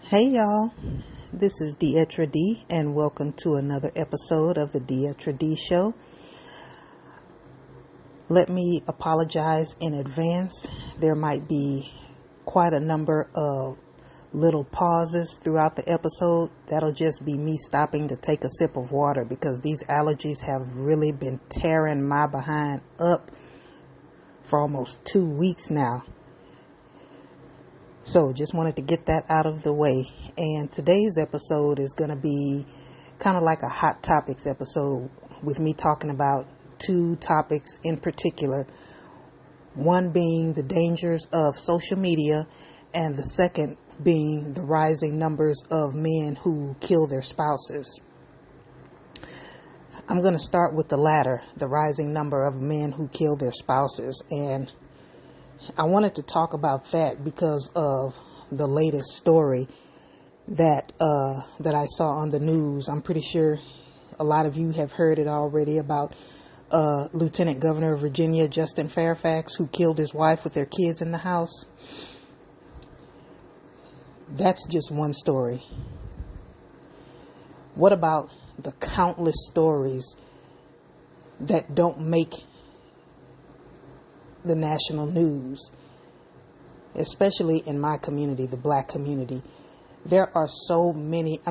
Hey y'all, this is Dietra D and welcome to another episode of the Dietra D Show. Let me apologize in advance. There might be quite a number of little pauses throughout the episode. That'll just be me stopping to take a sip of water because these allergies have really been tearing my behind up for almost 2 weeks now. So just wanted to get that out of the way. And today's episode is going to be kind of like a hot topics episode with me talking about two topics in particular. One being the dangers of social media and the second being the rising numbers of men who kill their spouses. I'm going to start with the latter, the rising number of men who kill their spouses. And I wanted to talk about that because of the latest story that I saw on the news. I'm pretty sure a lot of you have heard it already about Lieutenant Governor of Virginia, Justin Fairfax, who killed his wife with their kids in the house. That's just one story. What about the countless stories that don't make the national news, especially in my community, the black community? There are so many.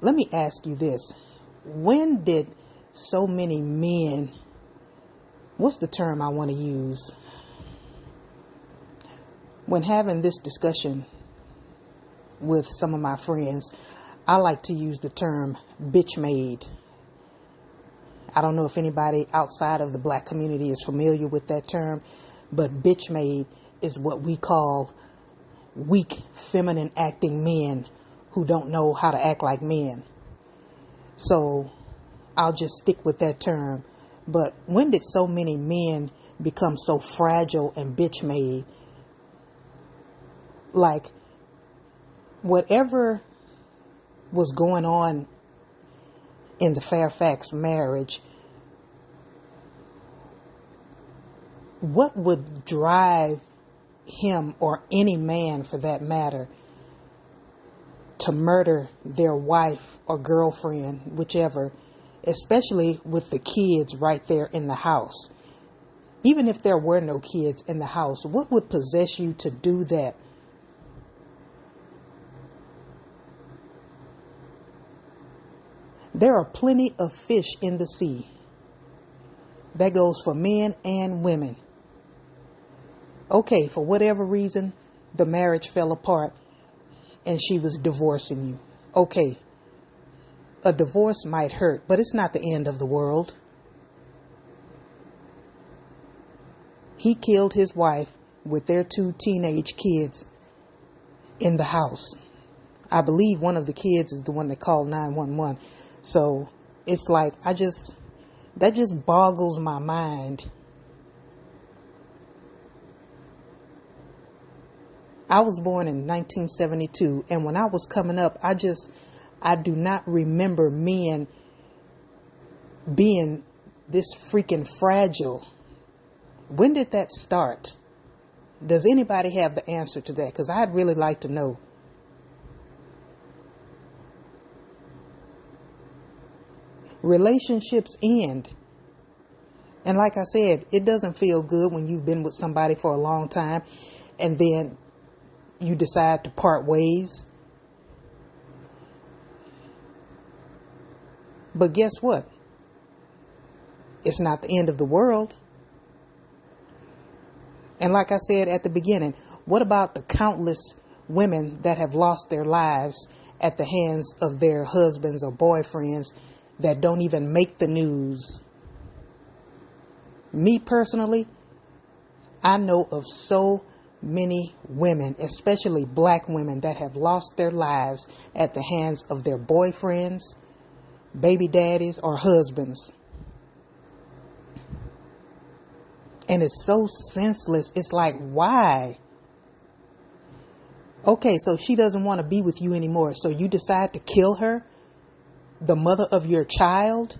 Let me ask you this. When did so many men, what's the term I want to use? When having this discussion with some of my friends, I like to use the term bitch made. I don't know if anybody outside of the black community is familiar with that term, but bitch made is what we call weak, feminine acting men who don't know how to act like men. So I'll just stick with that term. But when did so many men become so fragile and bitch made? Like, whatever was going on in the Fairfax marriage, what would drive him, or any man for that matter, to murder their wife or girlfriend, whichever, especially with the kids right there in the house? Even if there were no kids in the house, what would possess you to do that? There are plenty of fish in the sea. That goes for men and women. Okay, for whatever reason, the marriage fell apart and she was divorcing you. Okay, a divorce might hurt, but it's not the end of the world. He killed his wife with their 2 teenage kids in the house. I believe one of the kids is the one that called 911. So it's like, that just boggles my mind. I was born in 1972, and when I was coming up, I do not remember men being this freaking fragile. When did that start? Does anybody have the answer to that? Because I'd really like to know. Relationships end. And like I said, it doesn't feel good when you've been with somebody for a long time and then you decide to part ways. But guess what? It's not the end of the world. And like I said at the beginning, what about the countless women that have lost their lives at the hands of their husbands or boyfriends that don't even make the news? Me personally, I know of so many women, especially black women, that have lost their lives at the hands of their boyfriends, baby daddies, or husbands. And it's so senseless. It's like, why? Okay, so she doesn't want to be with you anymore. So you decide to kill her, the mother of your child.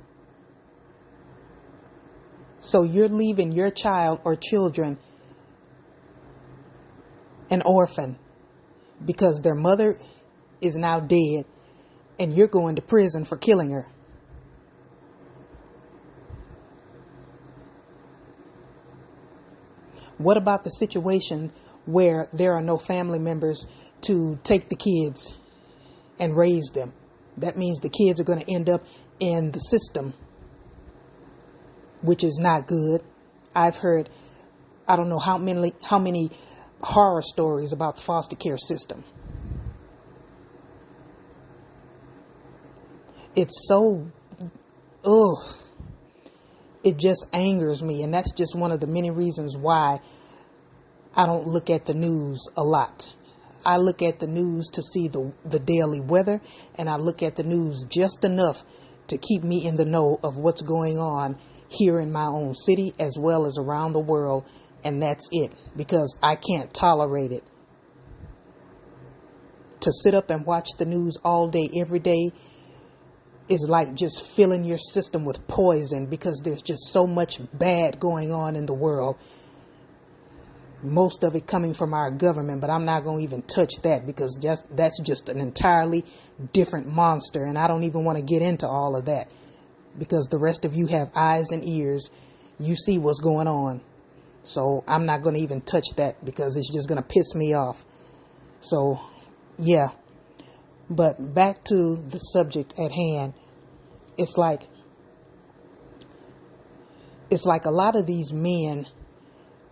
So you're leaving your child or children an orphan because their mother is now dead and you're going to prison for killing her. What about the situation where there are no family members to take the kids and raise them? That means the kids are going to end up in the system, which is not good. I've heard, I don't know how many horror stories about the foster care system. It's so, it just angers me. And that's just one of the many reasons why I don't look at the news a lot. I look at the news to see the daily weather, and I look at the news just enough to keep me in the know of what's going on here in my own city as well as around the world. And that's it, because I can't tolerate it. To sit up and watch the news all day, every day, is like just filling your system with poison, because there's just so much bad going on in the world. Most of it coming from our government, but I'm not going to even touch that, because that's just an entirely different monster. And I don't even want to get into all of that, because the rest of you have eyes and ears. You see what's going on. So I'm not going to even touch that, because it's just going to piss me off. So, yeah. But back to the subject at hand. It's like a lot of these men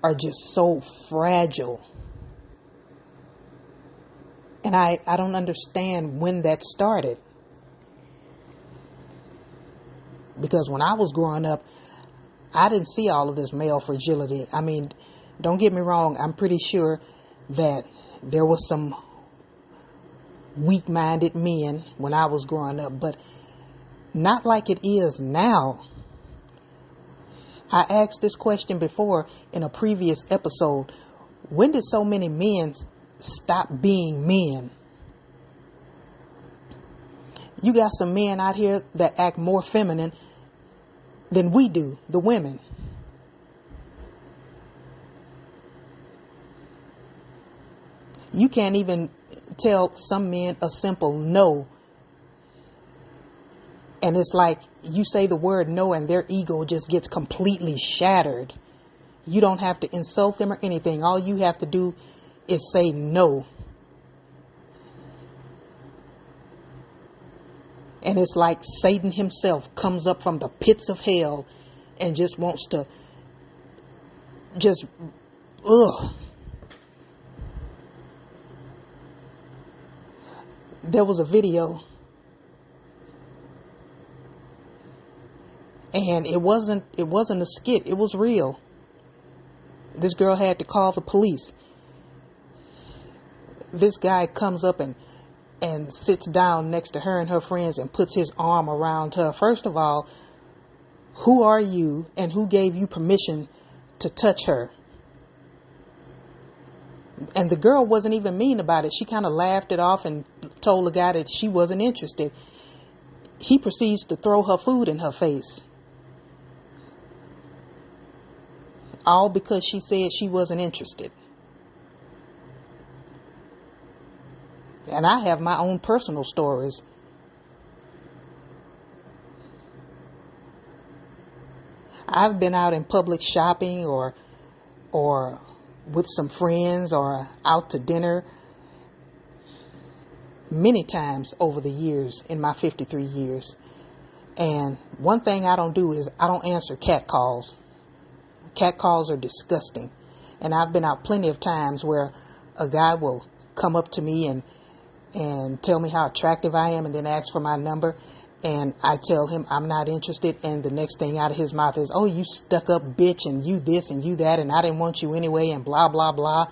are just so fragile. And I don't understand when that started. Because when I was growing up, I didn't see all of this male fragility. I mean, don't get me wrong. I'm pretty sure that there was some weak-minded men when I was growing up, but not like it is now. I asked this question before in a previous episode. When did so many men stop being men? You got some men out here that act more feminine than we do, the women. You can't even tell some men a simple no. And it's like you say the word no and their ego just gets completely shattered. You don't have to insult them or anything. All you have to do is say no. And it's like Satan himself comes up from the pits of hell and just wants to There was a video, and it wasn't a skit. It was real. This girl had to call the police. This guy comes up and sits down next to her and her friends and puts his arm around her. First of all, who are you and who gave you permission to touch her? And the girl wasn't even mean about it. She kind of laughed it off and told the guy that she wasn't interested. He proceeds to throw her food in her face. All because she said she wasn't interested. And I have my own personal stories. I've been out in public shopping or with some friends or out to dinner many times over the years in my 53 years. And one thing I don't do is I don't answer cat calls. Cat calls are disgusting. And I've been out plenty of times where a guy will come up to me and tell me how attractive I am and then ask for my number. And I tell him I'm not interested. And the next thing out of his mouth is, oh, you stuck up bitch and you this and you that. And I didn't want you anyway and blah, blah, blah.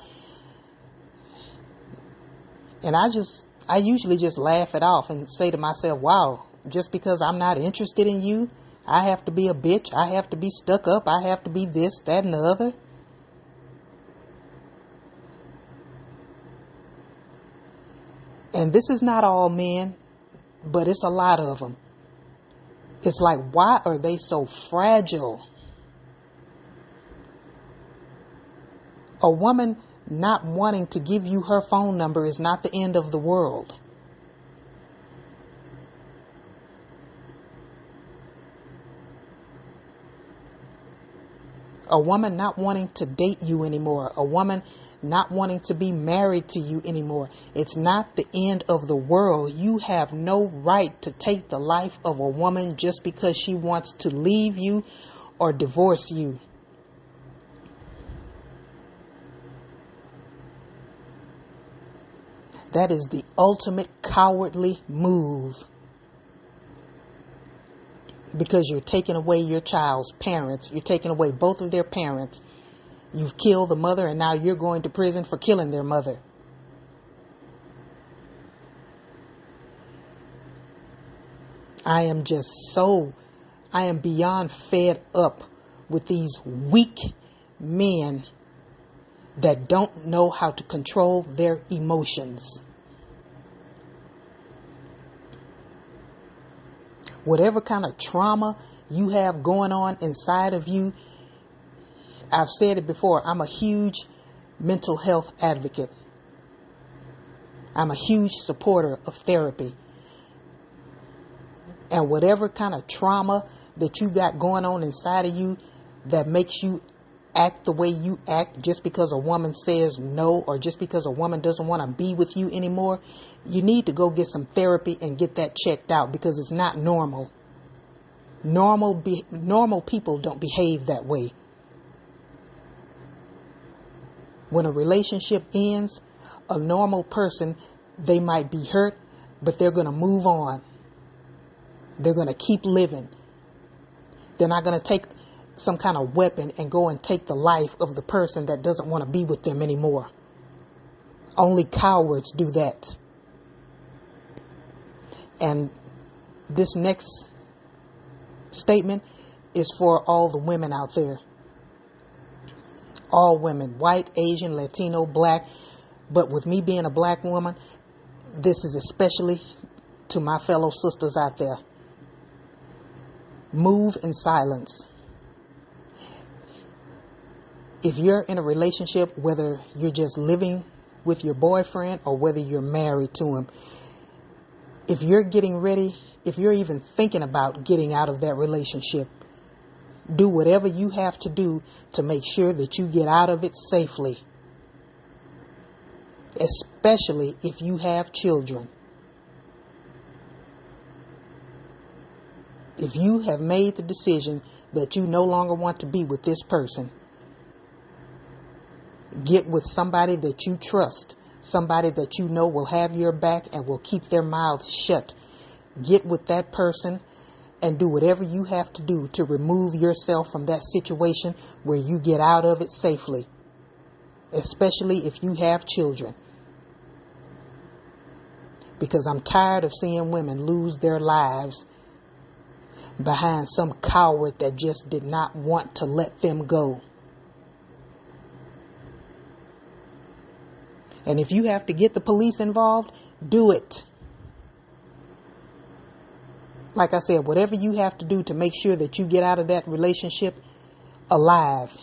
And I usually just laugh it off and say to myself, wow, just because I'm not interested in you, I have to be a bitch. I have to be stuck up. I have to be this, that, and the other. And this is not all men, but it's a lot of them. It's like, why are they so fragile? A woman not wanting to give you her phone number is not the end of the world. A woman not wanting to date you anymore. A woman not wanting to be married to you anymore. It's not the end of the world. You have no right to take the life of a woman just because she wants to leave you or divorce you. That is the ultimate cowardly move. Because you're taking away your child's parents. You're taking away both of their parents. You've killed the mother, and now you're going to prison for killing their mother. I am beyond fed up with these weak men that don't know how to control their emotions. Whatever kind of trauma you have going on inside of you, I've said it before, I'm a huge mental health advocate. I'm a huge supporter of therapy. And whatever kind of trauma that you got going on inside of you that makes you act the way you act just because a woman says no, or just because a woman doesn't want to be with you anymore, you need to go get some therapy and get that checked out, because it's not normal. Normal people don't behave that way. When a relationship ends, a normal person, they might be hurt, but they're going to move on. They're going to keep living. They're not going to take some kind of weapon and go and take the life of the person that doesn't want to be with them anymore. Only cowards do that. And this next statement is for all the women out there. All women, white, Asian, Latino, black. But with me being a black woman, this is especially to my fellow sisters out there. Move in silence. If you're in a relationship, whether you're just living with your boyfriend or whether you're married to him, if you're getting ready, if you're even thinking about getting out of that relationship, do whatever you have to do to make sure that you get out of it safely. Especially if you have children. If you have made the decision that you no longer want to be with this person, get with somebody that you trust, somebody that you know will have your back and will keep their mouths shut. Get with that person and do whatever you have to do to remove yourself from that situation where you get out of it safely, especially if you have children. Because I'm tired of seeing women lose their lives behind some coward that just did not want to let them go. And if you have to get the police involved, do it. Like I said, whatever you have to do to make sure that you get out of that relationship alive,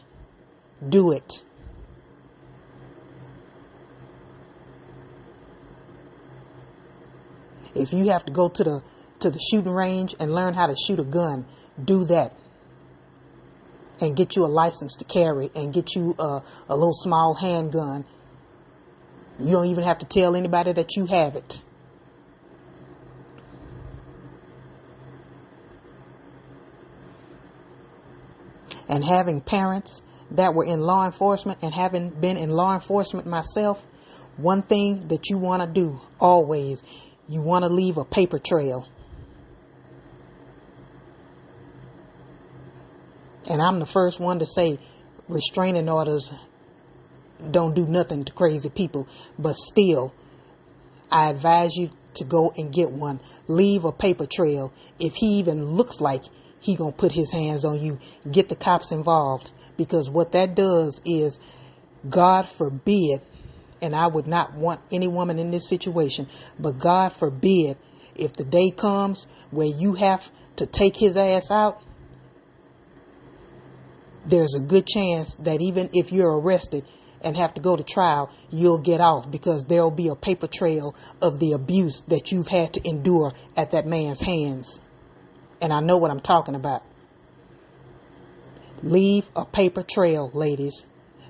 do it. If you have to go to the shooting range and learn how to shoot a gun, do that. And get you a license to carry and get you a little small handgun. You don't even have to tell anybody that you have it. And having parents that were in law enforcement and having been in law enforcement myself, one thing that you want to do always, you want to leave a paper trail. And I'm the first one to say restraining orders don't do nothing to crazy people. But still, I advise you to go and get one. Leave a paper trail. If he even looks like he gonna put his hands on you, get the cops involved. Because what that does is, God forbid, and I would not want any woman in this situation, but God forbid if the day comes where you have to take his ass out, there's a good chance that even if you're arrested, and have to go to trial, you'll get off because there'll be a paper trail of the abuse that you've had to endure at that man's hands. And I know what I'm talking about. Leave a paper trail, ladies.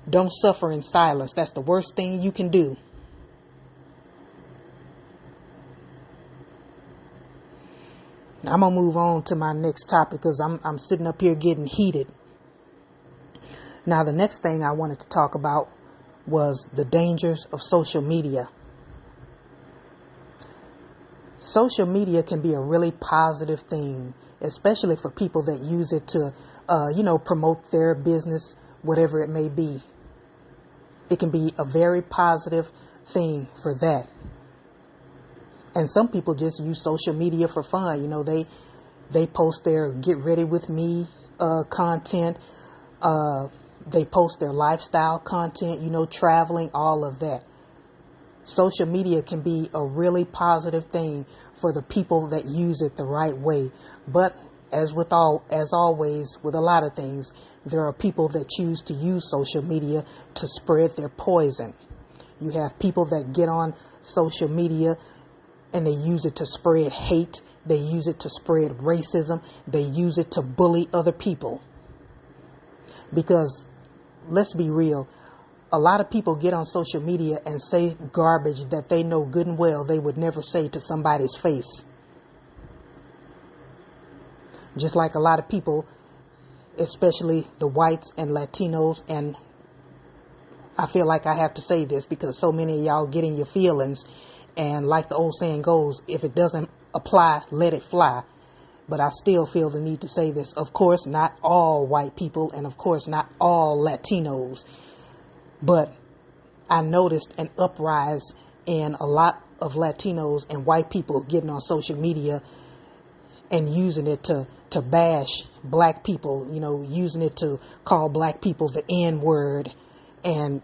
Don't suffer in silence. That's the worst thing you can do. I'm going to move on to my next topic because I'm sitting up here getting heated. Now, the next thing I wanted to talk about was the dangers of social media. Social media can be a really positive thing, especially for people that use it to, promote their business, whatever it may be. It can be a very positive thing for that. And some people just use social media for fun. They post their get ready with me content. They post their lifestyle content, traveling, all of that. Social media can be a really positive thing for the people that use it the right way. But as always, with a lot of things, there are people that choose to use social media to spread their poison. You have people that get on social media and they use it to spread hate. They use it to spread racism. They use it to bully other people. Because let's be real, a lot of people get on social media and say garbage that they know good and well they would never say to somebody's face. Just like a lot of people, especially the whites and Latinos, and I feel like I have to say this because so many of y'all get in your feelings, and like the old saying goes, if it doesn't apply, let it fly. But I still feel the need to say this. Of course, not all white people, and of course, not all Latinos. But I noticed an uprise in a lot of Latinos and white people getting on social media and using it to bash black people, using it to call black people the N-word and,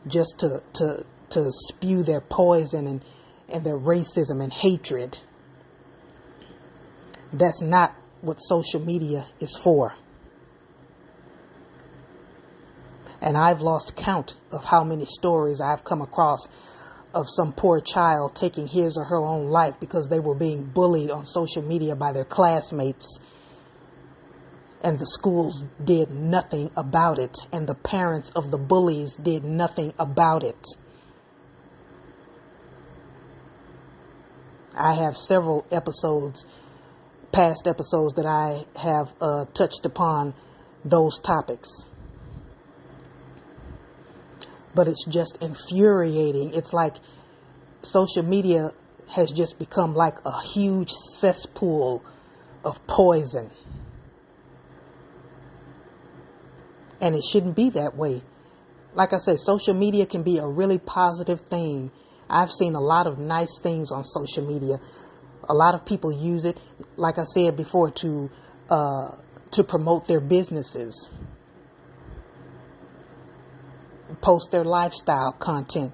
just to spew their poison and their racism and hatred. That's not what social media is for. And I've lost count of how many stories I've come across of some poor child taking his or her own life because they were being bullied on social media by their classmates. And the schools did nothing about it. And the parents of the bullies did nothing about it. I have several past episodes that I have touched upon those topics. But it's just infuriating. It's like social media has just become like a huge cesspool of poison. And it shouldn't be that way. Like I said, social media can be a really positive thing. I've seen a lot of nice things on social media. A lot of people use it, like I said before, to promote their businesses. Post their lifestyle content.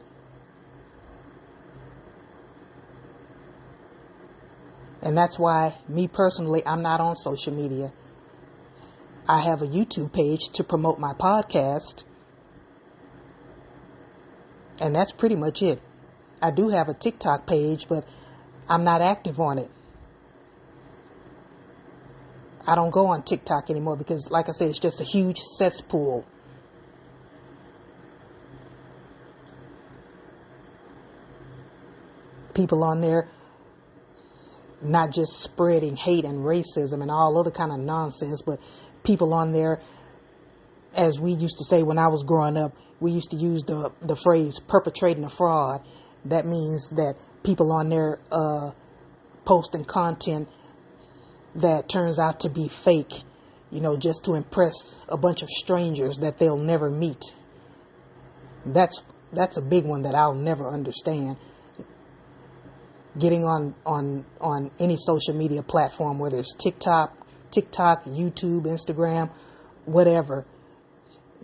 And that's why, me personally, I'm not on social media. I have a YouTube page to promote my podcast. And that's pretty much it. I do have a TikTok page, but I'm not active on it. I don't go on TikTok anymore because, like I said, it's just a huge cesspool. People on there not just spreading hate and racism and all other kind of nonsense, but people on there, as we used to say when I was growing up, we used to use the phrase perpetrating a fraud. That means that people on there posting content that turns out to be fake, just to impress a bunch of strangers that they'll never meet. That's a big one that I'll never understand. Getting on any social media platform, whether it's TikTok, YouTube, Instagram, whatever,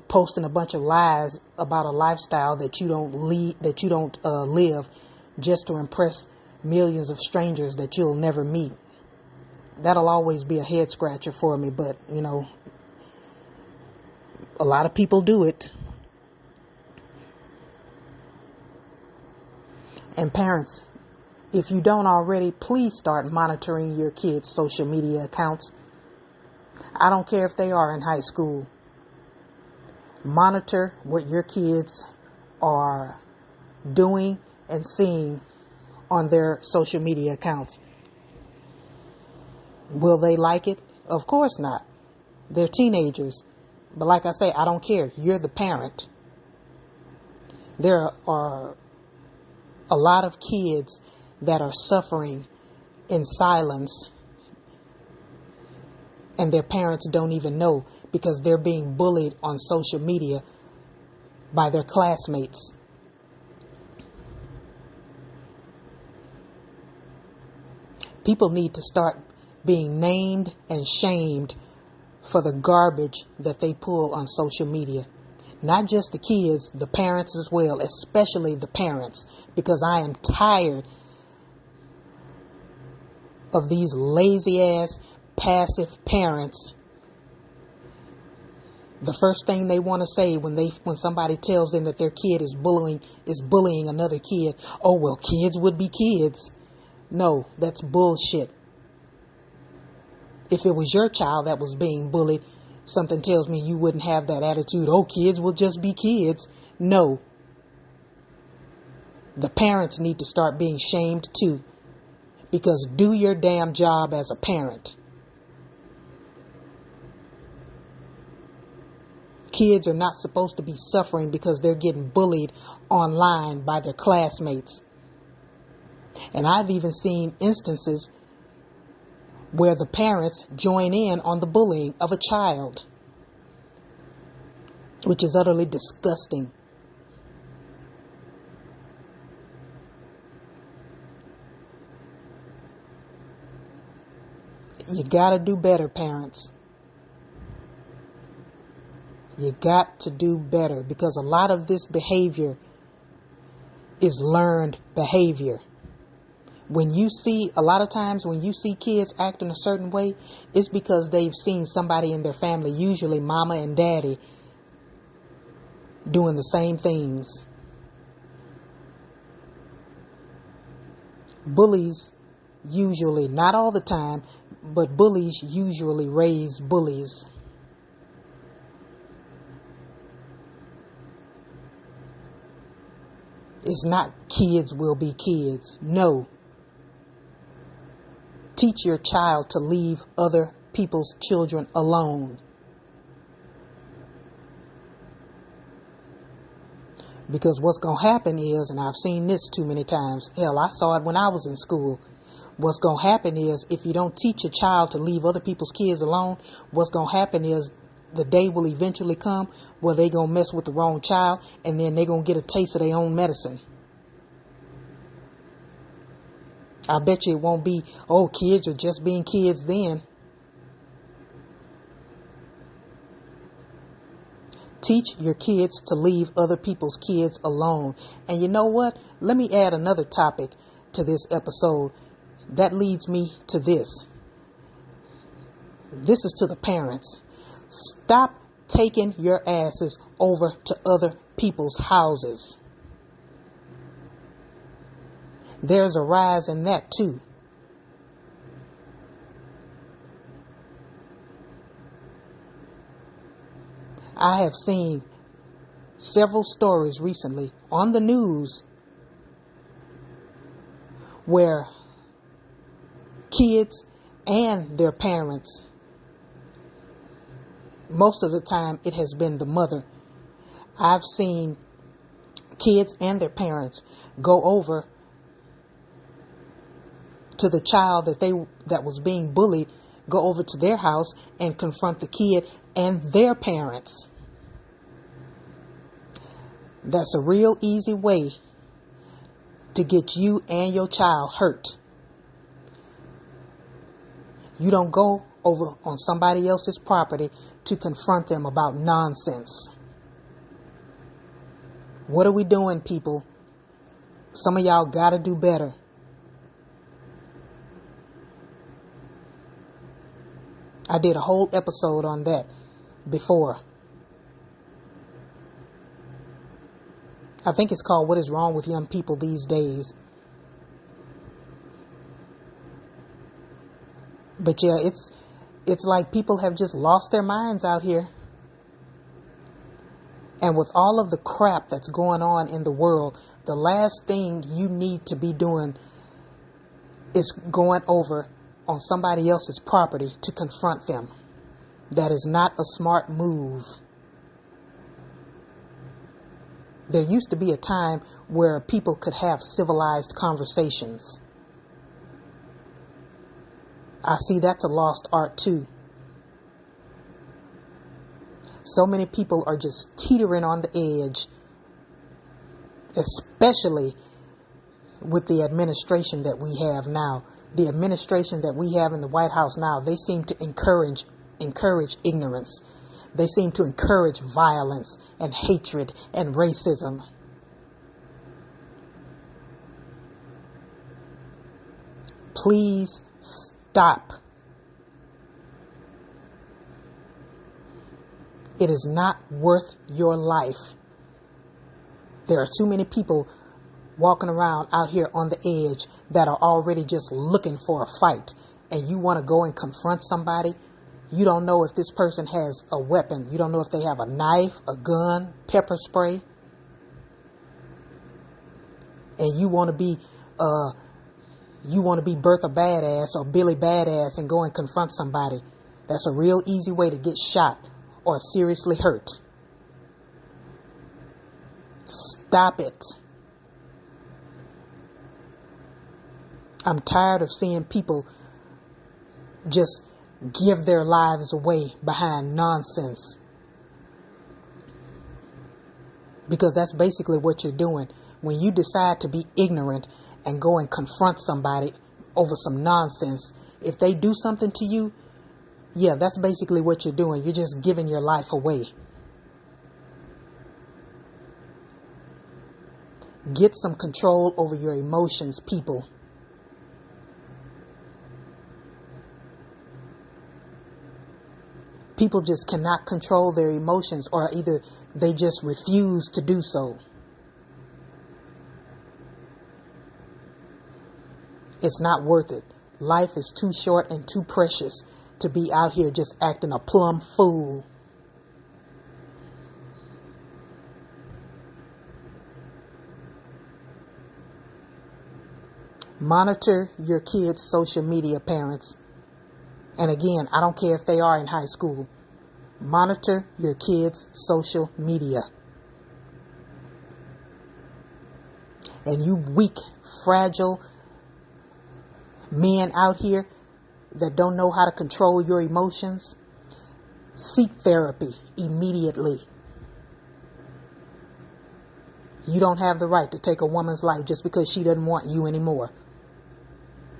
posting a bunch of lies about a lifestyle that you don't live, just to impress millions of strangers that you'll never meet. That'll always be a head scratcher for me, but a lot of people do it. And parents, if you don't already, please start monitoring your kids' social media accounts. I don't care if they are in high school. Monitor what your kids are doing and seeing on their social media accounts. Will they like it? Of course not. They're teenagers. But like I say, I don't care. You're the parent. There are a lot of kids that are suffering in silence, and their parents don't even know because they're being bullied on social media by their classmates. People need to start being named and shamed for the garbage that they pull on social media. Not just the kids, the parents as well, especially the parents, because I am tired of these lazy ass, passive parents. The first thing they want to say when somebody tells them that their kid is bullying another kid, oh well, kids would be kids. No, that's bullshit. If it was your child that was being bullied, something tells me you wouldn't have that attitude. Oh, kids will just be kids. No. The parents need to start being shamed too. Because do your damn job as a parent. Kids are not supposed to be suffering because they're getting bullied online by their classmates. And I've even seen instances where the parents join in on the bullying of a child, which is utterly disgusting. You gotta do better, parents. You got to do better, because a lot of this behavior is learned behavior. A lot of times when you see kids acting a certain way, it's because they've seen somebody in their family, usually mama and daddy, doing the same things. Bullies usually, not all the time, but bullies usually raise bullies. It's not kids will be kids. No. Teach your child to leave other people's children alone. Because what's going to happen is, and I've seen this too many times, hell, I saw it when I was in school. What's going to happen is, if you don't teach a child to leave other people's kids alone, what's going to happen is the day will eventually come where they're going to mess with the wrong child, and then they're going to get a taste of their own medicine. I bet you it won't be, oh, kids are just being kids then. Teach your kids to leave other people's kids alone. And you know what? Let me add another topic to this episode. That leads me to this. This is to the parents. Stop taking your asses over to other people's houses. There's a rise in that too. I have seen several stories recently on the news where kids and their parents, most of the time it has been the mother. I've seen kids and their parents go over to the child that was being bullied, go over to their house and confront the kid and their parents. That's a real easy way to get you and your child hurt. You don't go over on somebody else's property to confront them about nonsense. What are we doing, people? Some of y'all gotta do better. I did a whole episode on that before. I think it's called What is Wrong with Young People These Days. But yeah, it's like people have just lost their minds out here. And with all of the crap that's going on in the world, the last thing you need to be doing is going over on somebody else's property to confront them. That is not a smart move. There used to be a time where people could have civilized conversations. I see that's a lost art too. So many people are just teetering on the edge, especially with the administration that we have now. The administration that we have in the White House now, they seem to encourage ignorance. They seem to encourage violence and hatred and racism. Please stop. It is not worth your life. There are too many people walking around out here on the edge that are already just looking for a fight. And you want to go and confront somebody. You don't know if this person has a weapon. You don't know if they have a knife, a gun, pepper spray. And you want to be Bertha Badass or Billy Badass and go and confront somebody. That's a real easy way to get shot or seriously hurt. Stop it. I'm tired of seeing people just give their lives away behind nonsense. Because that's basically what you're doing. When you decide to be ignorant and go and confront somebody over some nonsense, if they do something to you, yeah, that's basically what you're doing. You're just giving your life away. Get some control over your emotions, people. People just cannot control their emotions, or either they just refuse to do so. It's not worth it. Life is too short and too precious to be out here just acting a plumb fool. Monitor your kids' social media, parents. And again, I don't care if they are in high school. Monitor your kids' social media. And you weak, fragile men out here that don't know how to control your emotions, seek therapy immediately. You don't have the right to take a woman's life just because she doesn't want you anymore.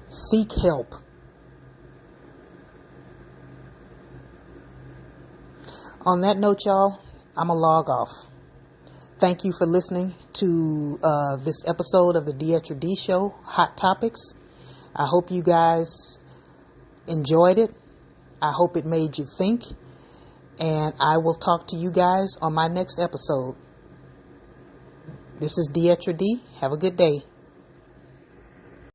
Seek help. On that note, y'all, I'm going to log off. Thank you for listening to this episode of the Dietra D Show, Hot Topics. I hope you guys enjoyed it. I hope it made you think. And I will talk to you guys on my next episode. This is Dietra D. Have a good day.